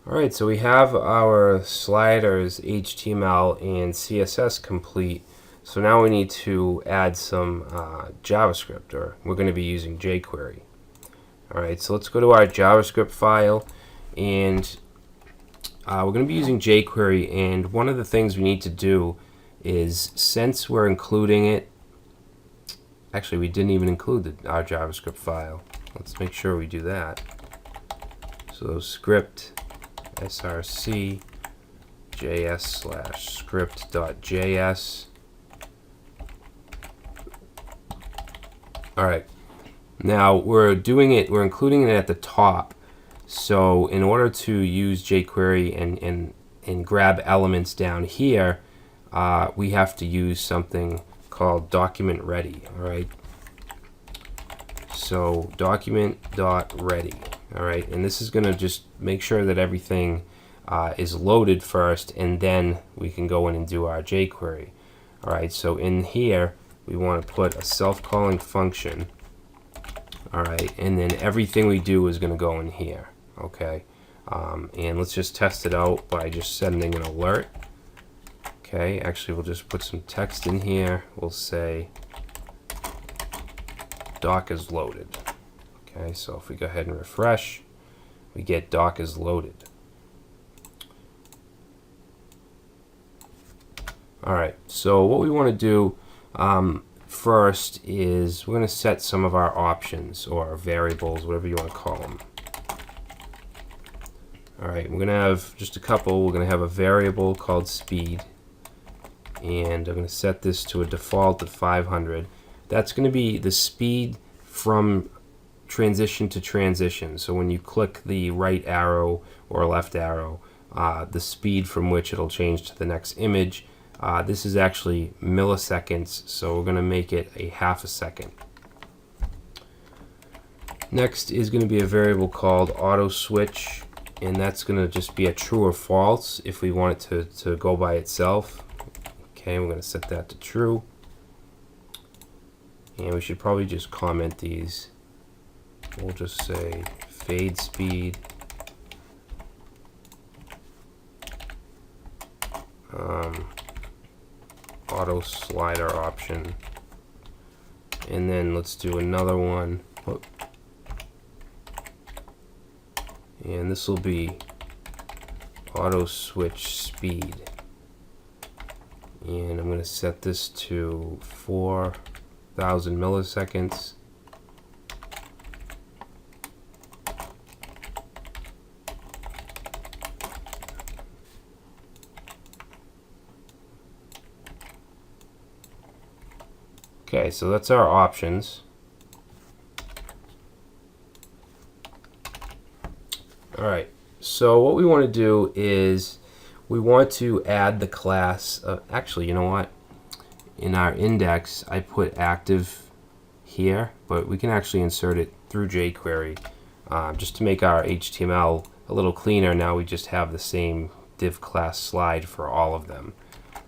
Alright, so we have our sliders HTML and CSS complete. So now we need to add some JavaScript, or we're going to be using jQuery. Alright, so let's go to our JavaScript file, and we're going to be using jQuery, and one of the things we need to do is, since we're including it, actually we didn't even include our JavaScript file. Let's make sure we do that. So script src js/script.js. Alright, now we're including it at the top. So in order to use jQuery and grab elements down here, we have to use something called document ready. Alright, so document.ready. Alright, and this is going to just make sure that everything is loaded first, and then we can go in and do our jQuery. Alright, so in here we want to put a self-calling function. Alright, and then everything we do is going to go in here. Okay, and let's just test it out by just sending an alert. Okay, actually we'll just put some text in here. We'll say doc is loaded. Okay, so if we go ahead and refresh, we get doc is loaded. Alright, so what we want to do first is we're going to set some of our options, or variables, whatever you want to call them. Alright, we're going to have just a couple. We're going to have a variable called speed, and I'm going to set this to a default of 500. That's going to be the speed from transition to transition. So when you click the right arrow or left arrow, the speed from which it'll change to the next image. This is actually milliseconds, so we're going to make it a half a second. Next is going to be a variable called auto switch, and that's going to just be a true or false if we want it to go by itself. Okay, we're going to set that to true, and we should probably just comment these. We'll just say fade speed, auto slider option, and then let's do another one. And this will be auto switch speed, and I'm going to set this to 4,000 milliseconds. Okay, so that's our options. Alright, so what we want to do is we want to add the class. Actually, you know what? In our index, I put active here, but we can actually insert it through jQuery just to make our HTML a little cleaner. Now we just have the same div class slide for all of them.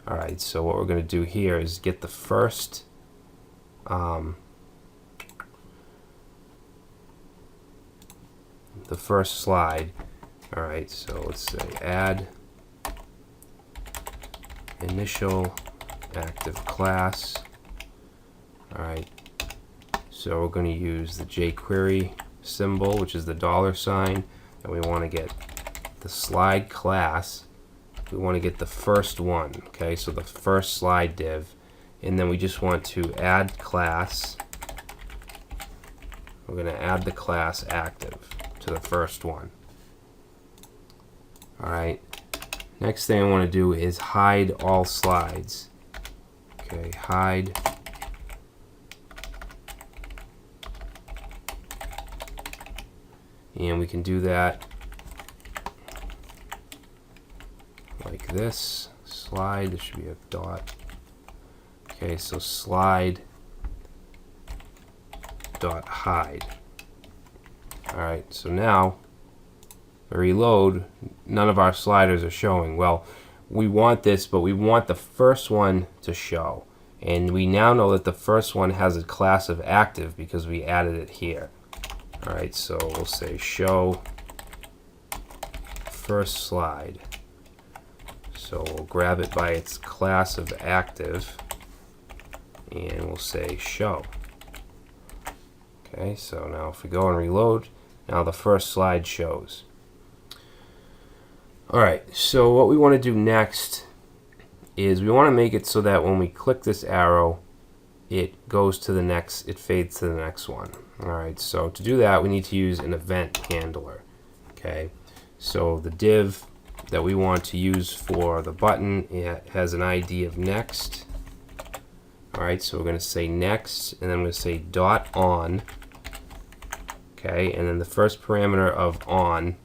Alright, so what we're going to do here is get the first slide. Alright, so let's say add initial active class. Alright, so we're going to use the jQuery symbol, which is the $, and we want to get the slide class. We want to get the first one. Okay, so the first slide div. And then we just want to add class. We're going to add the class active to the first one. Alright. Next thing I want to do is hide all slides. Okay, hide. And we can do that like this. Slide, there should be a dot. Okay, so slide dot hide. Alright, so now I reload, none of our sliders are showing. Well, we want this, but we want the first one to show. And we now know that the first one has a class of active because we added it here. Alright, so we'll say show first slide. So we'll grab it by its class of active, and we'll say show. Okay, so now if we go and reload, now the first slide shows. Alright, so what we want to do next is we want to make it so that when we click this arrow, it goes to the next, it fades to the next one. Alright, so to do that, we need to use an event handler. Okay, so the div that we want to use for the button, it has an ID of next. Alright, so we're going to say next, and then I'm going to say dot on. Okay, and then the first parameter of on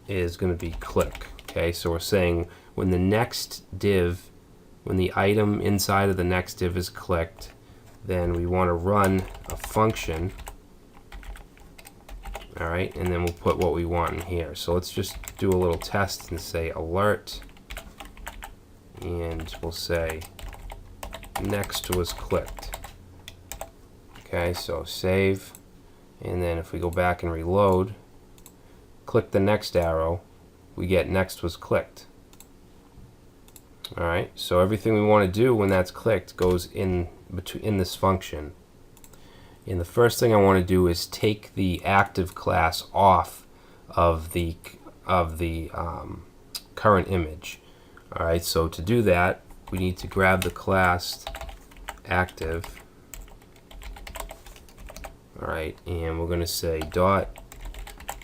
is going to be click. Okay, so we're saying when the next div, when the item inside of the next div is clicked, then we want to run a function. Alright, and then we'll put what we want in here. So let's just do a little test and say alert, and we'll say next was clicked. Okay, so save, and then if we go back and reload, click the next arrow, we get next was clicked. Alright, so everything we want to do when that's clicked goes in this function. And the first thing I want to do is take the active class off of the current image. Alright, so to do that, we need to grab the class active. Alright, and we're going to say dot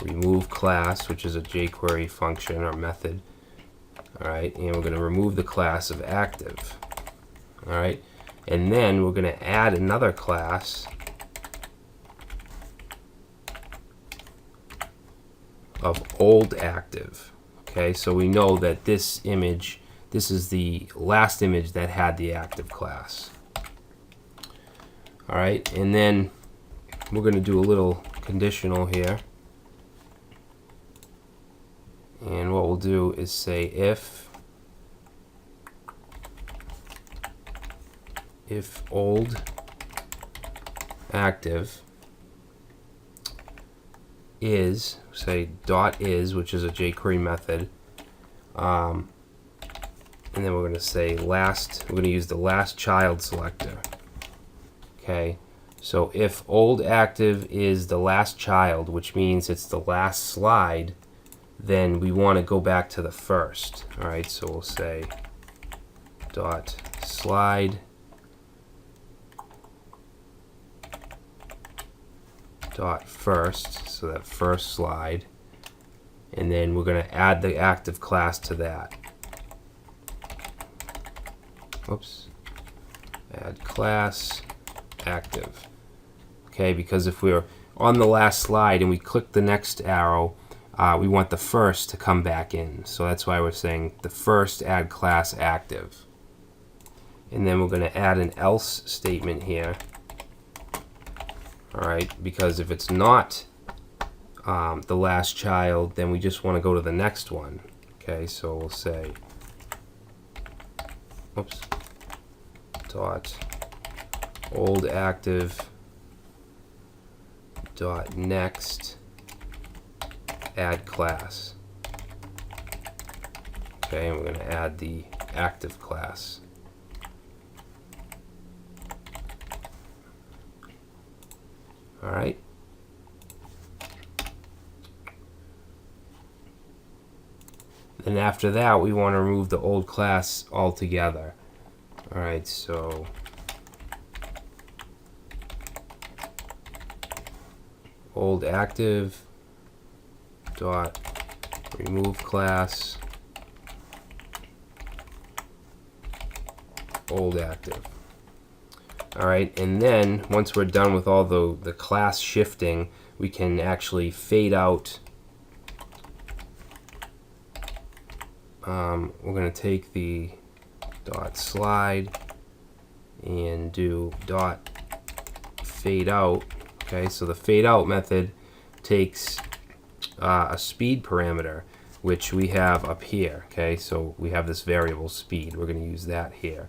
remove class, which is a jQuery function or method. Alright, and we're going to remove the class of active. Alright, and then we're going to add another class of old active. Okay, so we know that this image, this is the last image that had the active class. Alright, and then we're going to do a little conditional here. And what we'll do is say if old active is, say dot is, which is a jQuery method, and then we're going to say last, we're going to use the last child selector. Okay, so if old active is the last child, which means it's the last slide, then we want to go back to the first. Alright, so we'll say dot slide dot first, so that first slide, and then we're going to add the active class to that. Oops, add class active. Okay, because if we're on the last slide and we click the next arrow, we want the first to come back in. So that's why we're saying the first add class active. And then we're going to add an else statement here. Alright, because if it's not the last child, then we just want to go to the next one. Okay, so we'll say oops, dot old active dot next add class. Okay, and we're going to add the active class. Alright. Then after that, we want to remove the old class altogether. Alright, so old active dot remove class old active. Alright, and then once we're done with all the class shifting, we can actually fade out. We're going to take the dot slide and do dot fade out. Okay, so the fade out method takes a speed parameter, which we have up here. Okay, so we have this variable speed. We're going to use that here.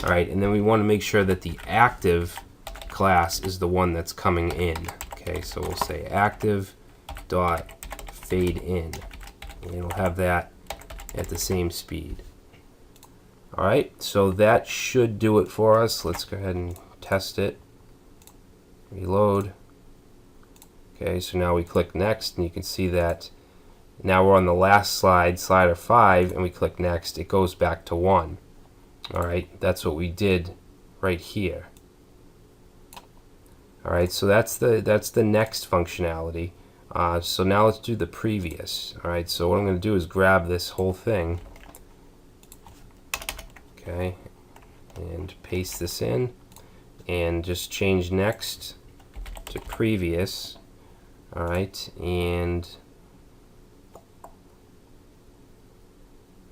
All right, and then we want to make sure that the active class is the one that's coming in. Okay, so we'll say active dot fade in. And it'll have that at the same speed. Alright, so that should do it for us. Let's go ahead and test it. Reload. Okay, so now we click next, and you can see that now we're on the last slide, slider 5, and we click next. It goes back to 1. Alright, that's what we did right here. Alright, so that's the next functionality. So now let's do the previous. Alright, so what I'm going to do is grab this whole thing, okay, and paste this in, and just change next to previous. Alright, and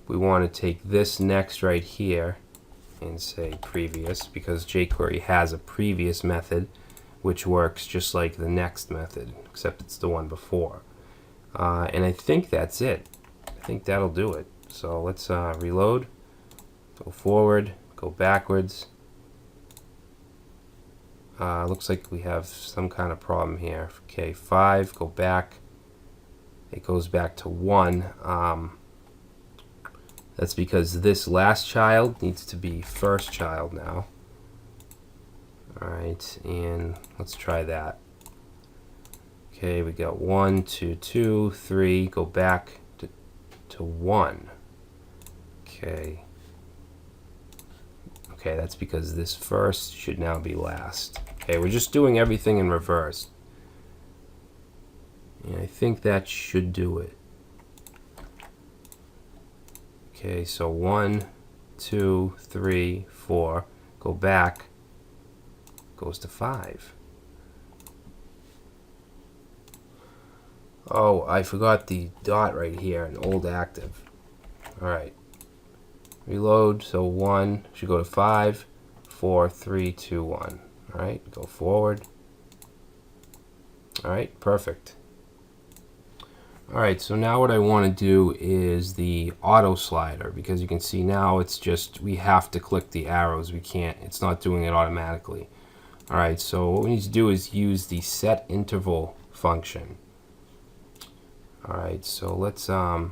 we want to take this next right here and say previous, because jQuery has a previous method which works just like the next method, except it's the one before. And I think that's it. I think that'll do it. So let's reload, go forward, go backwards. Looks like we have some kind of problem here. Okay, 5, go back. It goes back to 1. That's because this last child needs to be first child now. Alright, and let's try that. Okay, we got 1, 2, 2, 3, go back to 1. Okay. Okay, that's because this first should now be last. Okay, we're just doing everything in reverse. And I think that should do it. Okay, so 1, 2, 3, 4, go back, goes to 5. Oh, I forgot the dot right here, an old active. Alright. Reload, so 1 should go to 5, 4, 3, 2, 1. Alright, go forward. Alright, perfect. Alright, so now what I want to do is the auto slider, because you can see now it's just, we have to click the arrows. We can't, it's not doing it automatically. Alright, so what we need to do is use the set interval function. Alright, so let's go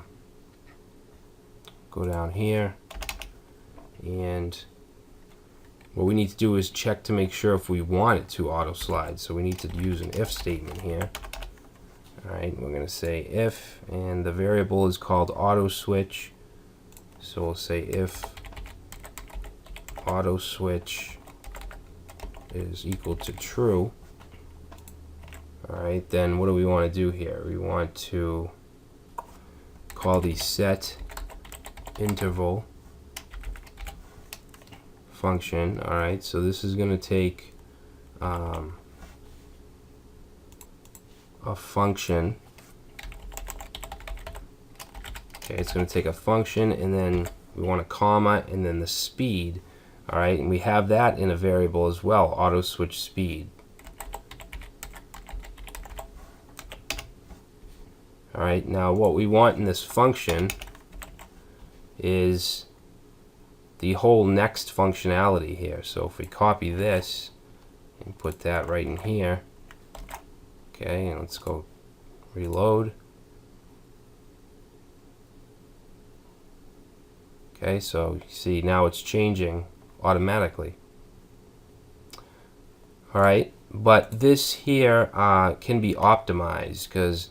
down here, and what we need to do is check to make sure if we want it to auto slide. So we need to use an if statement here. Alright, we're going to say if, and the variable is called auto switch. So we'll say if auto switch is equal to true. Alright, then what do we want to do here? We want to call the set interval function. Alright, so this is going to take a function. Okay, it's going to take a function, and then we want a comma, and then the speed. Alright, and we have that in a variable as well, auto switch speed. Alright, now what we want in this function is the whole next functionality here. So if we copy this and put that right in here, okay, and let's go reload. Okay, so you see now it's changing automatically. Alright, but this here can be optimized, because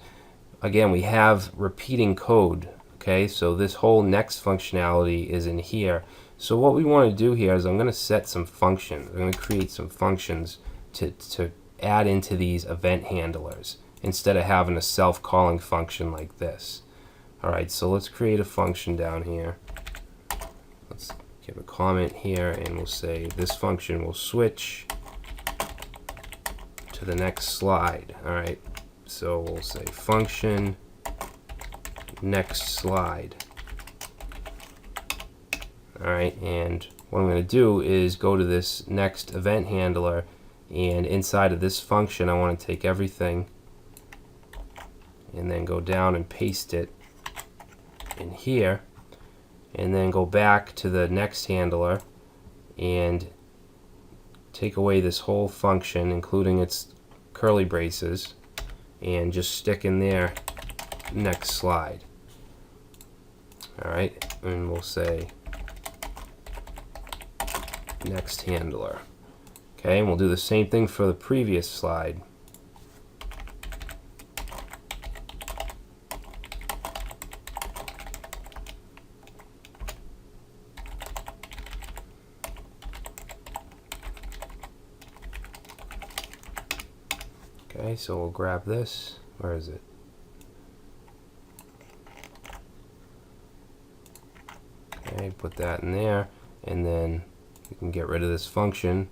again, we have repeating code. Okay, so this whole next functionality is in here. So what we want to do here is I'm going to set some functions. I'm going to create some functions to add into these event handlers instead of having a self-calling function like this. Alright, so let's create a function down here. Let's give a comment here, and we'll say this function will switch to the next slide. Alright, so we'll say function next slide. Alright, and what I'm going to do is go to this next event handler, and inside of this function I want to take everything and then go down and paste it in here, and then go back to the next handler and take away this whole function including its curly braces, and just stick in there next slide. Alright, and we'll say next handler. Okay, and we'll do the same thing for the previous slide. Okay, so we'll grab this. Where is it? Okay, put that in there, and then we can get rid of this function,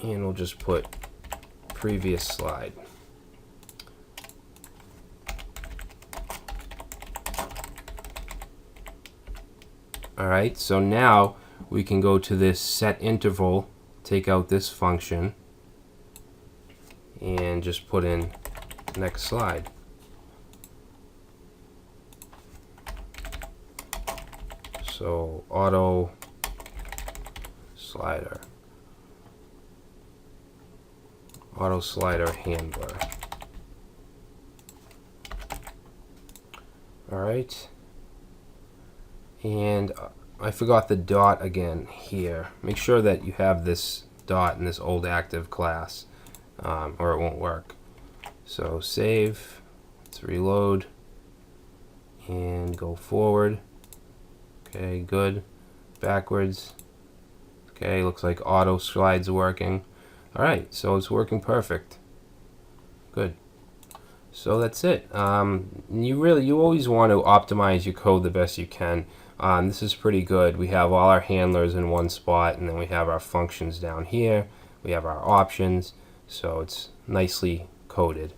and we'll just put previous slide. Alright, so now we can go to this set interval, take out this function, and just put in next slide. So auto slider handler. Alright, and I forgot the dot again here. Make sure that you have this dot in this old active class, or it won't work. So save, let's reload, and go forward. Okay, good. Backwards. Okay, looks like auto slide's working. Alright, so it's working perfect. Good. So that's it. You always want to optimize your code the best you can. This is pretty good. We have all our handlers in one spot, and then we have our functions down here. We have our options, so it's nicely coded.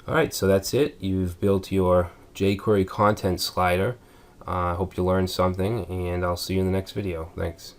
Alright, so that's it. You've built your jQuery content slider. I hope you learned something, and I'll see you in the next video. Thanks.